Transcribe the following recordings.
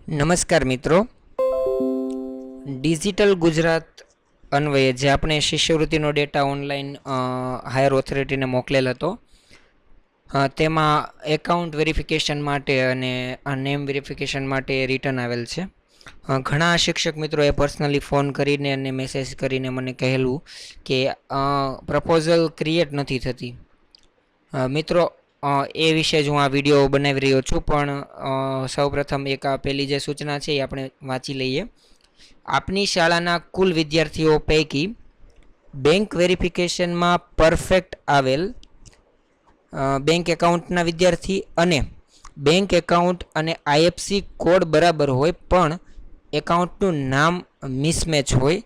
નમસ્કાર મિત્રો, ડિજિટલ ગુજરાત અન્વયે જે આપણે શિષ્યવૃત્તિનો ડેટા ઓનલાઈન હાયર ઓથોરિટીને મોકલેલ હતો, તેમાં એકાઉન્ટ વેરિફિકેશન માટે અને નેમ વેરિફિકેશન માટે રિટર્ન આવેલ છે. ઘણા શિક્ષક મિત્રોએ પર્સનલી ફોન કરીને અને મેસેજ કરીને મને કહેલું કે પ્રપોઝલ ક્રિએટ નથી થતી. મિત્રો, એ વિશે જ હું આ વિડીયો બનાવી રહ્યો છું, પણ સૌપ્રથમ એક આ પહેલી જે સૂચના છે એ આપણે વાંચી લઈએ. આપની શાળાના કુલ વિદ્યાર્થીઓ પૈકી બેંક વેરિફિકેશનમાં પરફેક્ટ આવેલ બેંક એકાઉન્ટના વિદ્યાર્થી અને બેંક એકાઉન્ટ અને આઈએફસી કોડ બરાબર હોય પણ એકાઉન્ટનું નામ મિસમેચ હોય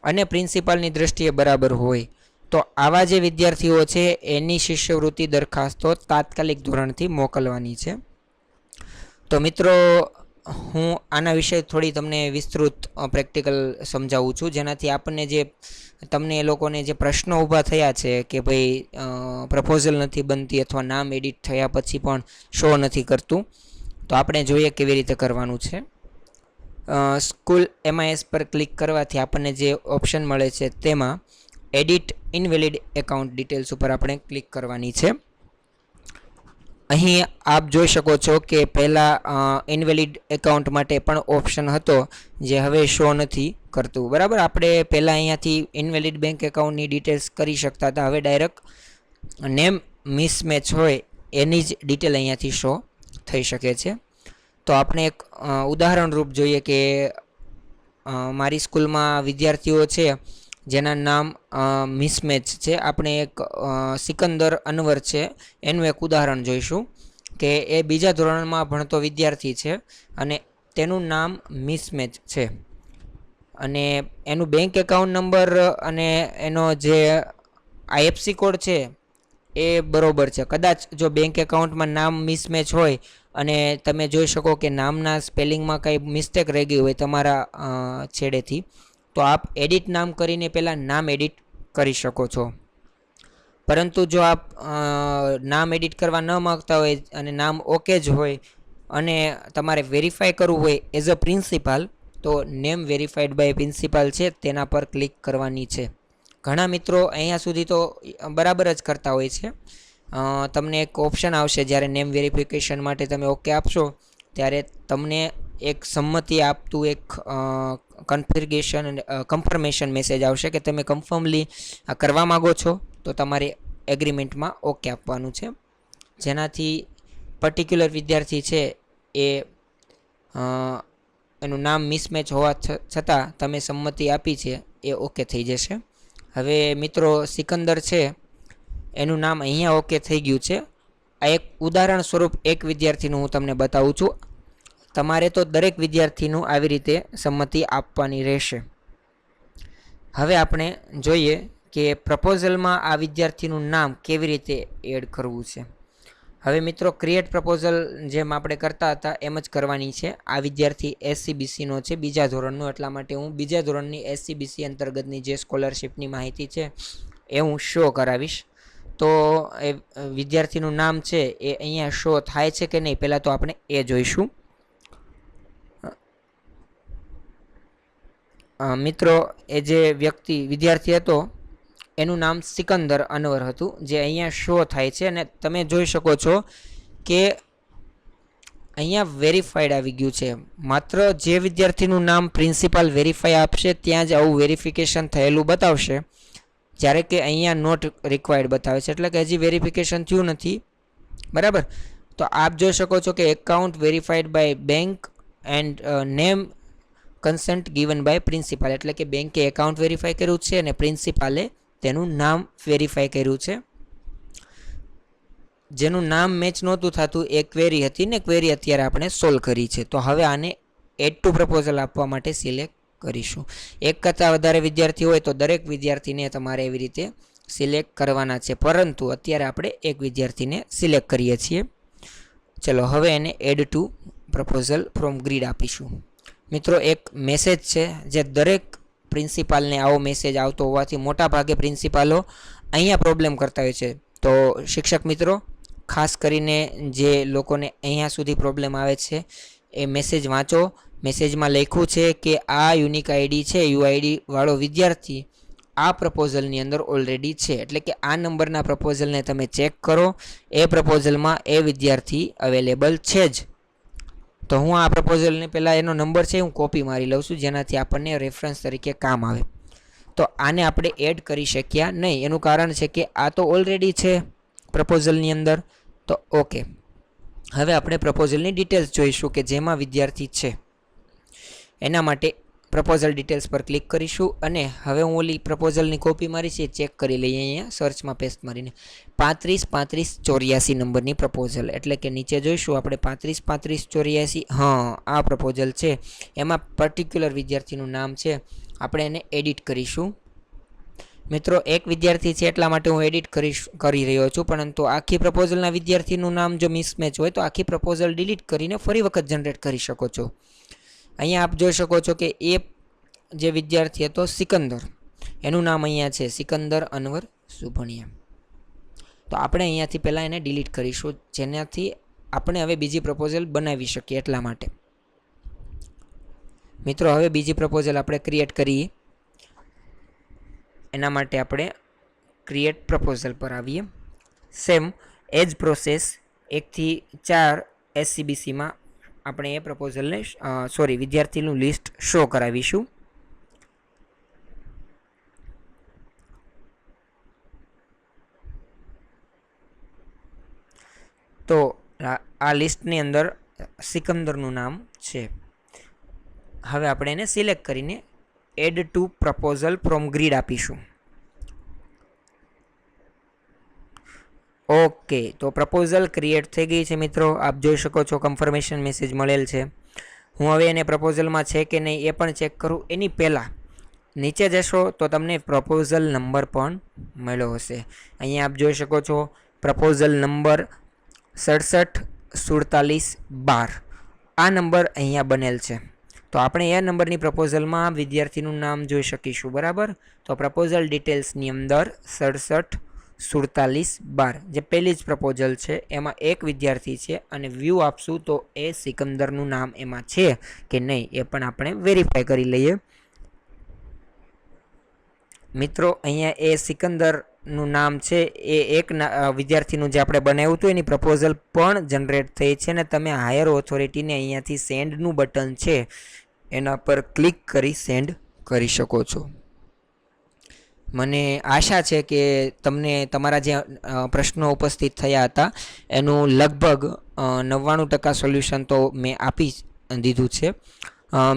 અને પ્રિન્સિપાલની દ્રષ્ટિએ બરાબર હોય, તો આવા જે વિદ્યાર્થીઓ છે એની શિષ્યવૃત્તિ દરખાસ્તો તાત્કાલિક ધોરણથી મોકલવાની છે. તો મિત્રો, હું આના વિશે થોડી તમને વિસ્તૃત પ્રેક્ટિકલ સમજાવું છું, જેનાથી આપણને જે તમને એ લોકોને જે પ્રશ્નો ઊભા થયા છે કે ભાઈ પ્રપોઝલ નથી બનતી અથવા નામ એડિટ થયા પછી પણ શો નથી કરતું, તો આપણે જોઈએ કેવી રીતે કરવાનું છે. સ્કૂલ MIS પર ક્લિક કરવાથી આપણને જે ઓપ્શન મળે છે તેમાં એડિટ ઇનવેલિડ એકાઉન્ટ ડિટેલ્સ ઉપર આપણે ક્લિક કરવાની છે. અહીં આપ જોઈ શકો છો કે પહેલાં ઇનવેલિડ એકાઉન્ટ માટે પણ ઓપ્શન હતો જે હવે શો નથી કરતું. બરાબર, આપણે પહેલાં અહીંયાથી ઇનવેલિડ બેંક એકાઉન્ટની ડિટેલ્સ કરી શકતા હતા, હવે ડાયરેક્ટ નેમ મિસમેચ હોય એની જ ડિટેલ અહીંયાથી શો થઈ શકે છે. તો આપણે એક ઉદાહરણરૂપ જોઈએ કે મારી સ્કૂલમાં વિદ્યાર્થીઓ છે જેના નામ મિસમેચ છે. આપણે એક સિકંદર અનવર છે એનું એક ઉદાહરણ જોઈશું કે એ બીજા ધોરણમાં ભણતો વિદ્યાર્થી છે અને તેનું નામ મિસમેચ છે અને એનું બેંક એકાઉન્ટ નંબર અને એનો જે IFSC કોડ છે એ બરોબર છે. કદાચ જો બેંક એકાઉન્ટમાં નામ મિસમેચ હોય અને તમે જોઈ શકો કે નામના સ્પેલિંગમાં કંઈ મિસ્ટેક રહી ગઈ હોય તમારા છેડેથી, તો આપ એડિટ નામ કરીને પહેલાં નામ એડિટ કરી શકો છો. પરંતુ જો આપ નામ એડિટ કરવા ન માગતા હોય અને નામ ઓકે જ હોય અને તમારે વેરીફાઈ કરવું હોય એઝ અ પ્રિન્સિપાલ, તો નેમ વેરીફાઈડ બાય પ્રિન્સિપાલ છે તેના પર ક્લિક કરવાની છે. ઘણા મિત્રો અહીંયા સુધી તો બરાબર જ કરતા હોય છે. તમને એક ઓપ્શન આવશે જ્યારે નેમ વેરિફિકેશન માટે તમે ઓકે આપશો ત્યારે તમને એક સંમતિ આપતું એક કન્ફર્ગેશન અને કન્ફર્મેશન મેસેજ આવશે કે તમે કન્ફર્મલી આ કરવા માગો છો, તો તમારે એગ્રીમેન્ટમાં ઓકે આપવાનું છે, જેનાથી પર્ટિક્યુલર વિદ્યાર્થી છે એ એનું નામ મિસમેચ હોવા છતાં તમે સંમતિ આપી છે એ ઓકે થઈ જશે. હવે મિત્રો, સિકંદર છે એનું નામ અહીંયા ઓકે થઈ ગયું છે. આ એક ઉદાહરણ સ્વરૂપ એક વિદ્યાર્થીનું હું તમને બતાવું છું. તમારે તો દરેક વિદ્યાર્થીનું આવી રીતે સંમતિ આપવાની રહેશે. હવે આપણે જોઈએ કે પ્રપોઝલમાં આ વિદ્યાર્થીનું નામ કેવી રીતે એડ કરવું છે. હવે મિત્રો, ક્રિએટ પ્રપોઝલ જેમ આપણે કરતા હતા એમ જ કરવાની છે. આ વિદ્યાર્થી SCBCનો છે, બીજા ધોરણનો, એટલા માટે હું બીજા ધોરણની SCBC અંતર્ગતની જે સ્કોલરશિપની માહિતી છે એ હું શો કરાવીશ. તો એ વિદ્યાર્થીનું નામ છે એ અહીંયા શો થાય છે કે નહીં, પહેલાં તો આપણે એ જોઈશું. મિત્રો, એ જે વિદ્યાર્થી હતો એનું નામ સિકંદર અનવર હતું, જે અહીંયા શો થાય છે અને તમે જોઈ શકો છો કે અહીંયા વેરીફાઈડ આવી ગયું છે. માત્ર જે વિદ્યાર્થીનું નામ પ્રિન્સિપાલ વેરીફાઈ આપશે ત્યાં જ આવું વેરિફિકેશન થયેલું બતાવશે, જ્યારે કે અહીંયા નોટ રિક્વાયર્ડ બતાવે છે, એટલે કે હજી વેરિફિકેશન થયું નથી. બરાબર, તો આપ જોઈ શકો છો કે account verified by bank and name consent given by principal, એટલે કે બેંકે એકાઉન્ટ વેરીફાઈ કર્યું છે અને પ્રિન્સિપાલે તેનું નામ વેરીફાઈ કર્યું છે. જેનું નામ મેચ નહોતું થતું એ ક્વેરી હતી ને ક્વેરી અત્યારે આપણે સોલ્વ કરી છે. તો હવે આને એડ ટુ પ્રપોઝલ આપવા માટે સિલેક્ટ કરીશું. એક કરતાં વધારે વિદ્યાર્થી હોય તો દરેક વિદ્યાર્થીને તમારે એવી રીતે સિલેક્ટ કરવાના છે, પરંતુ અત્યારે આપણે એક વિદ્યાર્થીને સિલેક્ટ કરીએ છીએ. ચલો, હવે એને add to proposal from grid આપીશું. મિત્રો, એક મેસેજ છે જે દરેક પ્રિન્સિપાલને આવો મેસેજ આવતો હોવાથી મોટા ભાગે પ્રિન્સિપાલો અહીંયા પ્રોબ્લેમ કરતા હોય છે. તો શિક્ષક મિત્રો, ખાસ કરીને જે લોકોને અહીંયા સુધી પ્રોબ્લેમ આવે છે એ મેસેજ વાંચો. મેસેજમાં લખ્યું છે કે આ યુનિક આઈડી છે, યુઆઈડી વાળો વિદ્યાર્થી આ પ્રપોઝલની અંદર ઓલરેડી છે. એટલે કે આ નંબરના પ્રપોઝલને તમે ચેક કરો, એ પ્રપોઝલમાં એ વિદ્યાર્થી અવેલેબલ છે જ. તો હું આ પ્રપોઝલને પહેલાં એનો નંબર છે હું કોપી મારી લઉં છું, જેનાથી આપણને રેફરન્સ તરીકે કામ આવે. તો આને આપણે એડ કરી શક્યા નહીં. એનું કારણ છે કે આ તો ઓલરેડી છે પ્રપોઝલની અંદર. તો ઓકે, હવે આપણે પ્રપોઝલની ડિટેલ્સ જોઈશું કે જેમાં વિદ્યાર્થી છે. એના માટે પ્રપોઝલ ડિટેલ્સ પર ક્લિક કરીશું અને હવે હું ઓલી પ્રપોઝલની કોપી મારી છે ચેક કરી લઈએ. અહીંયા સર્ચમાં પેસ્ટ મારીને 35-35-84 નંબરની પ્રપોઝલ, એટલે કે નીચે જોઈશું આપણે 35-35-84. હા, આ પ્રપોઝલ છે. એમાં પર્ટિક્યુલર વિદ્યાર્થીનું નામ છે. આપણે એને એડિટ કરીશું. મિત્રો, એક વિદ્યાર્થી છે એટલા માટે હું એડિટ કરી રહ્યો છું, પરંતુ આખી પ્રપોઝલના વિદ્યાર્થીનું નામ જો મિસમેચ હોય તો આખી પ્રપોઝલ ડિલીટ કરીને ફરી વખત જનરેટ કરી શકો છો. અહીંયા આપ જોઈ શકો છો કે એ જે વિદ્યાર્થી હતો સિકંદર, એનું નામ અહીંયા છે સિકંદર અનવર સુભણિયા. તો આપણે અહીંયાથી પહેલાં એને ડિલીટ કરીશું, જેનાથી આપણે હવે બીજી પ્રપોઝલ બનાવી શકીએ એટલા માટે. મિત્રો, હવે બીજી પ્રપોઝલ આપણે ક્રિએટ કરીએ. એના માટે આપણે ક્રિએટ પ્રપોઝલ પર આવીએ. સેમ એજ પ્રોસેસ 1 થી 4 SCBCમાં આપણે એ પ્રપોઝલને વિદ્યાર્થીનું લિસ્ટ શો કરાવીશું. તો આ લિસ્ટની અંદર સિકંદરનું નામ છે. હવે આપણે એને સિલેક્ટ કરીને add to proposal from grid આપીશું. ઓકે, તો પ્રપોઝલ ક્રિએટ થઈ ગઈ છે. મિત્રો, આપ જોઈ શકો છો કન્ફર્મેશન મેસેજ મળેલ છે. હું હવે એને પ્રપોઝલમાં છે કે નહીં એ પણ ચેક કરું. એની પહેલાં નીચે જશો તો તમને પ્રપોઝલ નંબર પણ મળ્યો હશે. અહીંયા આપ જોઈ શકો છો પ્રપોઝલ નંબર 67-47-12. આ નંબર અહીંયા બનેલ છે. તો આપણે એ નંબરની પ્રપોઝલમાં વિદ્યાર્થીનું નામ જોઈ શકીશું. બરાબર. તો પ્રપોઝલ ડિટેલ્સની અંદર 67-47-12 જે પહેલી જ પ્રપોઝલ છે એમાં એક વિદ્યાર્થી છે અને વ્યૂ આપશું તો એ સિકંદરનું નામ એમાં છે કે નહીં એ પણ આપણે વેરીફાઈ કરી લઈએ. મિત્રો, અહીંયા એ સિકંદરનું નામ છે એ એક વિદ્યાર્થીનું જે આપણે બનાવ્યું હતું એની પ્રપોઝલ પણ જનરેટ થઈ છે અને તમે હાયર ઓથોરિટીને અહીંયાથી સેન્ડનું બટન છે એના પર ક્લિક કરી સેન્ડ કરી શકો છો. મને આશા છે કે તમને તમારા જે પ્રશ્નો ઉપસ્થિત થયા હતા એનું લગભગ 99% સોલ્યુશન તો મેં આપી દીધું છે.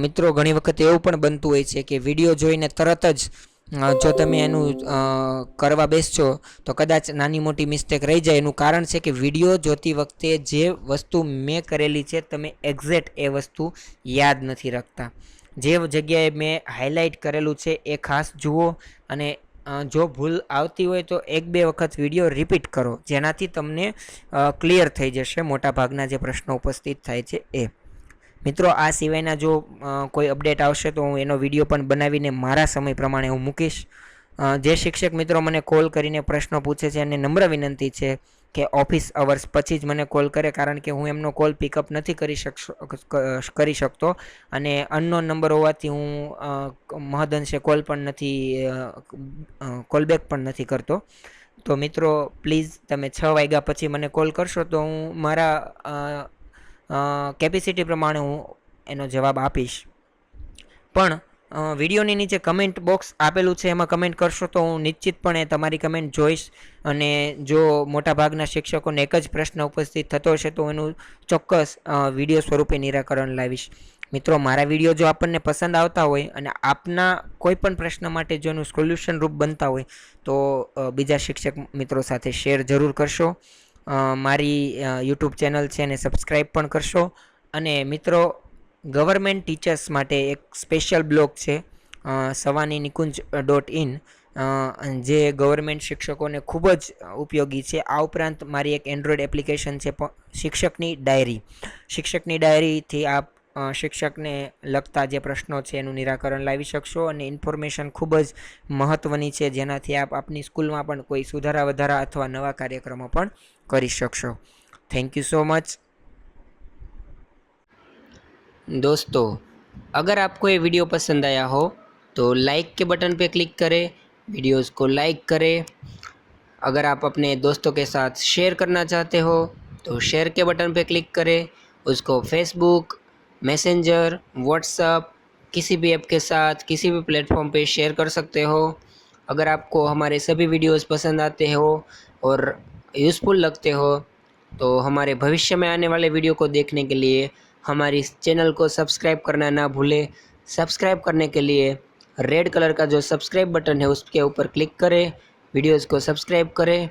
મિત્રો, ઘણી વખત એવું પણ બનતું હોય છે કે વિડીયો જોઈને તરત જ જો તમે એનું કરવા બેસશો તો કદાચ નાની મોટી મિસ્ટેક રહી જાય. એનું કારણ છે કે વિડીયો જોતી વખતે જે વસ્તુ મેં કરેલી છે તમે એક્ઝેક્ટ એ વસ્તુ યાદ નથી રાખતા. જે જગ્યાએ મેં હાઇલાઇટ કરેલું છે એ ખાસ જુઓ અને જો ભૂલ આવતી હોય તો 1-2 વખત વિડીયો રિપીટ કરો, જેનાથી તમને ક્લિયર થઈ જશે મોટાભાગના જે પ્રશ્નો ઉપસ્થિત થાય છે એ. મિત્રો, આ સિવાયના જો કોઈ અપડેટ આવશે તો હું એનો વિડીયો પણ બનાવીને મારા સમય પ્રમાણે હું મૂકીશ. જે શિક્ષક મિત્રો મને કોલ કરીને પ્રશ્નો પૂછે છે અને નમ્ર વિનંતી છે કે ઓફિસ અવર્સ પછી જ મને કોલ કરે, કારણ કે હું એમનો કોલ પિકઅપ નથી કરી શકતો અને અનનોન નંબર હોવાથી હું મહદઅંશે કોલબેક પણ નથી કરતો. તો મિત્રો, પ્લીઝ તમે 6 વાગ્યા પછી મને કોલ કરશો તો હું મારા કેપેસિટી પ્રમાણે હું એનો જવાબ આપીશ. પણ વિડીયોની નીચે કમેન્ટ બોક્સ આપેલું છે એમાં કમેન્ટ કરશો તો હું નિશ્ચિતપણે તમારી કમેન્ટ જોઈશ અને જો મોટાભાગના શિક્ષકોને એક જ પ્રશ્ન ઉપસ્થિત થતો હશે તો એનું ચોક્કસ વિડીયો સ્વરૂપે નિરાકરણ લાવીશ. મિત્રો, મારા વિડીયો જો આપણને પસંદ આવતા હોય અને આપના કોઈ પણ પ્રશ્ન માટે જો એનું સોલ્યુશન રૂપ બનતા હોય તો બીજા શિક્ષક મિત્રો સાથે શેર જરૂર કરશો. મારી યુટ્યુબ ચેનલ છે એને સબસ્ક્રાઈબ પણ કરશો. અને મિત્રો, ગવર્મેન્ટ ટીચર્સ માટે એક સ્પેશિયલ બ્લોગ છે savaninikkunj.in જે ગવર્મેન્ટ શિક્ષકોને ખૂબ જ ઉપયોગી છે. આ ઉપરાંત મારી એક એન્ડ્રોઈડ એપ્લિકેશન છે શિક્ષકની ડાયરીથી આપ શિક્ષકને લગતા જે પ્રશ્નો છે એનું નિરાકરણ લાવી શકશો અને ઇન્ફોર્મેશન ખૂબ જ મહત્ત્વની છે, જેનાથી આપ આપની સ્કૂલમાં પણ કોઈ સુધારા વધારા અથવા નવા કાર્યક્રમો પણ કરી શકશો. Thank you so much. दोस्तों, अगर आपको ये वीडियो पसंद आया हो तो लाइक के बटन पे क्लिक करें, वीडियोस को लाइक करें। अगर आप अपने दोस्तों के साथ शेयर करना चाहते हो तो शेयर के बटन पे क्लिक करें। उसको फेसबुक, मैसेंजर, व्हाट्सएप किसी भी ऐप के साथ किसी भी प्लेटफॉर्म पे शेयर कर सकते हो। अगर आपको हमारे सभी वीडियोस पसंद आते हो और यूज़फुल लगते हो तो हमारे भविष्य में आने वाले वीडियो को देखने के लिए हमारी इस चैनल को सब्सक्राइब करना ना भूलें। सब्सक्राइब करने के लिए रेड कलर का जो सब्सक्राइब बटन है उसके ऊपर क्लिक करें, वीडियोस को सब्सक्राइब करें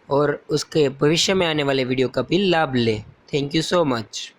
और उसके भविष्य में आने वाले वीडियो का भी लाभ लें। Thank you so much.